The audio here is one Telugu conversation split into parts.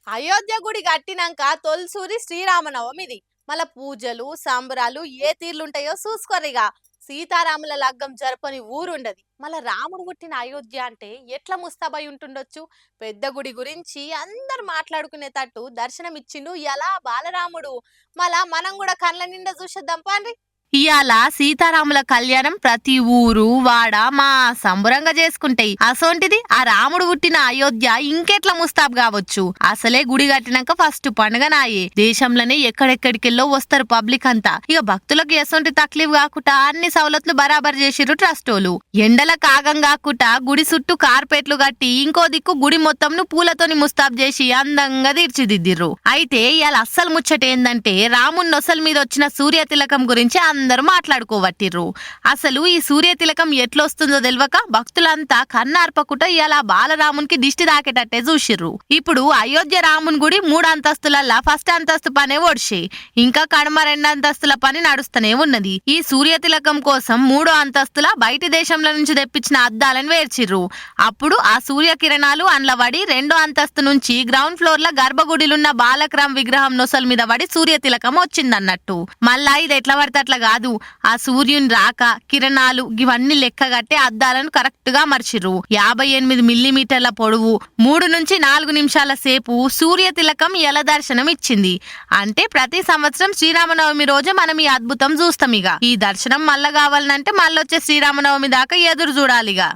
అయోధ్య గుడి కట్టినాక తొలిసూరి శ్రీరామనవమిది. మళ్ళా పూజలు సంబరాలు ఏ తీర్లుంటాయో చూసుకోరిగా. సీతారాముల లగ్గం జరపని ఊరుండది. మళ్ళా రాముడు పుట్టిన అయోధ్య అంటే ఎట్లా ముస్తాబై ఉంటుండొచ్చు. పెద్ద గుడి గురించి అందరు మాట్లాడుకునేటట్టు దర్శనం ఇచ్చిండు ఎలా బాలరాముడు. మళ్ళా మనం కూడా కళ్ళ నిండా చూసేద్దాం పాండ్రి. ఇయాల సీతారాముల కళ్యాణం ప్రతి ఊరు వాడ మా సంబరంగా చేసుకుంటాయి. అసోంటిది ఆ రాముడు పుట్టిన అయోధ్య ఇంకెట్లా ముస్తాబ్ కావచ్చు. అసలే గుడి కట్టినాక ఫస్ట్ పండుగ నాయే. దేశంలోనే ఎక్కడెక్కడికెళ్ళో వస్తారు పబ్లిక్ అంతా. ఇక భక్తులకు ఎసొంటి తక్లీఫ్ కాకుండా అన్ని సవలతులు బరాబర్ చేసిర్రు ట్రస్టోలు. ఎండల కాగం కాకుండా గుడి చుట్టూ కార్పెట్లు కట్టి ఇంకో దిక్కు గుడి మొత్తంను పూలతోని ముస్తాబ్ చేసి అందంగా తీర్చిదిద్దిర్రు. అయితే ఇవాళ అస్సలు ముచ్చట ఏందంటే రాముని నొసల మీద వచ్చిన సూర్య తిలకం గురించి అందరూ మాట్లాడుకోవట్టిర్రు. అసలు ఈ సూర్య తిలకం ఎట్లొస్తుందో తెలియక భక్తులంతా కన్నార్పకుట ఇలా బాలరామునికి దిష్టి దాకేటట్టే చూసిర్రు. ఇప్పుడు అయోధ్య రాముని గుడి 3 అంతస్తులల్లా ఫస్ట్ అంతస్తు పనే ఓడిసి ఇంకా కడమ 2 అంతస్తుల పని నడుస్తూనే ఉన్నది. ఈ సూర్య తిలకం కోసం 3వ అంతస్తుల బయటి దేశంలో నుంచి తెప్పించిన అద్దాలను వేర్చిర్రు. అప్పుడు ఆ సూర్య కిరణాలు అండ్లబడి 2వ అంతస్తు నుంచి గ్రౌండ్ ఫ్లోర్ లో గర్భగుడిలున్న బాలకరామ్ విగ్రహం నొసల మీద పడి సూర్య తిలకం వచ్చిందన్నట్టు. మళ్ళా ఇది ఎట్లా పడితే అట్లా కాదు. ఆ సూర్యుని రాక కిరణాలు ఇవన్నీ లెక్కగట్టే అద్దాలను కరెక్ట్ గా మర్చిర్రు. 58 మిల్లీమీటర్ల పొడవు 3 నుంచి 4 నిమిషాల సేపు సూర్య తిలకం ఎలా దర్శనం ఇచ్చింది. అంటే ప్రతి సంవత్సరం శ్రీరామనవమి రోజు మనం ఈ అద్భుతం చూస్తాం. ఇక ఈ దర్శనం మళ్ళా కావాలంటే మళ్ళొచ్చే శ్రీరామనవమి దాకా ఎదురు చూడాలిగా.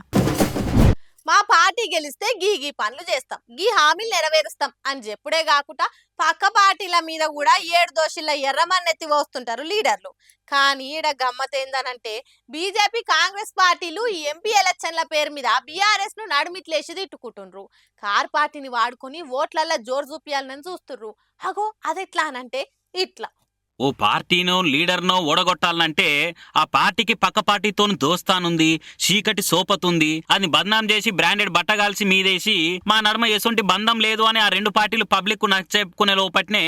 మా పార్టీ గెలిస్తే గీ పనులు చేస్తాం, గీ హామీలు నెరవేరుస్తాం అని చెప్పుడే కాకుండా పక్క పార్టీల మీద కూడా 7 దోషుల ఎర్రమన్నెత్తి వస్తుంటారు లీడర్లు. కానీ ఈడ గమ్మతేందనంటే బీజేపీ కాంగ్రెస్ పార్టీలు ఈ ఎంపీ ఎలక్షన్ల పేరు మీద బీఆర్ఎస్ ను నడుమిట్లేసి తిట్టుకుంటుండ్రు. కార్ పార్టీని వాడుకొని ఓట్లల్లో జోరు చూపియాలని చూస్తుర్రు. అగో అదెట్లా అనంటే ఇట్లా ఓ పార్టీనో లీడర్నో ఓడగొట్టాలంటే ఆ పార్టీకి పక్క పార్టీతో దోస్తానుంది, చీకటి సోపతుంది అని బద్నాం చేసి బ్రాండెడ్ బట్టగాల్సి మీదేసి మా నడుమ ఎసొంటి బంధం లేదు అని ఆ 2 పార్టీలు పబ్లిక్ నచ్చెప్పుకునే లోపట్నే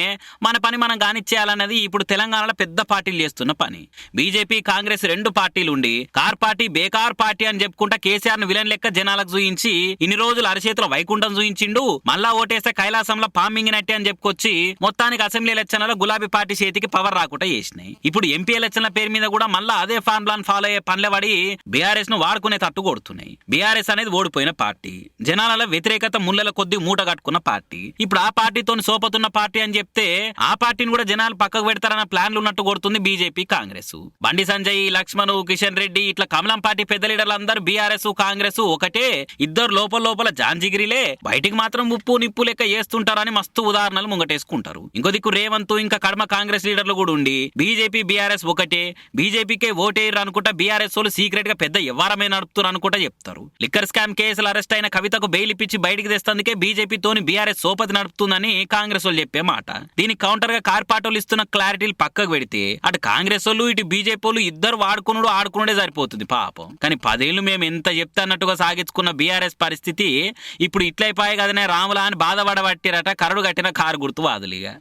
మన పని మనం కానిచ్చేయాలన్నది ఇప్పుడు తెలంగాణలో పెద్ద పార్టీలు చేస్తున్న పని. బీజేపీ కాంగ్రెస్ 2 పార్టీలు ఉండి కార్ పార్టీ బేకార్ పార్టీ అని చెప్పుకుంటా కేసీఆర్ ను విలన్ లెక్క జనాలకు చూయించి ఇన్ని రోజులు అరచేతిలో వైకుంఠం చూయించిండు. మళ్ళా ఓటేస్తే కైలాసంలో పామింగినట్టే అని చెప్పుకొచ్చి మొత్తానికి అసెంబ్లీ ఎలక్షన్లలో గులాబీ పార్టీ చేతికి పవర్ రాకుండా చేసినాయి. ఇప్పుడు ఎంపీ ఎలక్షన్ల పేరు మీద కూడా మళ్ళా అదే ఫార్ములాను ఫాలో అయ్యే పనుల పడి బీఆర్ఎస్ ను వాడుకునే తట్టు కొడుతున్నాయి. బీఆర్ఎస్ అనేది ఓడిపోయిన పార్టీ, జనాల వ్యతిరేకత ముళ్ళల కొద్ది మూట కట్టుకున్న పార్టీ. ఇప్పుడు ఆ పార్టీతో సోపతున్న పార్టీ అని చెప్తే ఆ పార్టీని కూడా జనాలు పక్కకు పెడతారన్న ప్లాన్లు ఉన్నట్టు కొడుతుంది బీజేపీ కాంగ్రెస్. బండి సంజయ్, లక్ష్మణ్, కిషన్ రెడ్డి ఇట్లా కమలం పార్టీ పెద్ద లీడర్లు అందరూ బీఆర్ఎస్ కాంగ్రెస్ ఒకటే. ఇద్దరు లోపల జాంజిగిరిలే, బయటికి మాత్రం ఉప్పు నిప్పు లెక్క చేస్తుంటారని మస్తు ఉదాహరణలు ముంగటేసుకుంటారు. ఇంకో దిక్కు రేవంత్ ఇంకా కడమ కాంగ్రెస్ లీడర్లు కూడా ఉండి బీజేపీ బీఆర్ఎస్ ఒకటే, బీజేపీకే ఓటేయరు అనుకుంటా బీఆర్ఎస్ వాళ్ళు సీక్రెట్ గా పెద్ద వ్యవహారమే నడుపుతారు అనుకుంటా చెప్తారు. లిక్కర్ స్కామ్ కేసులు అరెస్ట్ అయిన కవితకు బెయిల్ ఇప్పించి బయటికి తెస్తందుకే బీజేపీతోని బీఆర్ఎస్ సోపతి నడుపుతుందని కాంగ్రెస్ వాళ్ళు చెప్పే మాట. దీనికి కౌంటర్ గా కార్పాటోలు ఇస్తున్న క్లారిటీలు పక్కకు పెడితే అటు కాంగ్రెస్ వాళ్ళు ఇటు బీజేపీ వాళ్ళు ఇద్దరు ఆడుకునుడే సరిపోతుంది పాపం. కానీ 10 ఏళ్లు మేము ఎంత చెప్తా అన్నట్టుగా సాగించుకున్న బీఆర్ఎస్ పరిస్థితి ఇప్పుడు ఇట్లయిపోయే కదనే రాములా అని బాధపడబట్టిరట కరడు కట్టిన కారు గుర్తు వాదులిగా.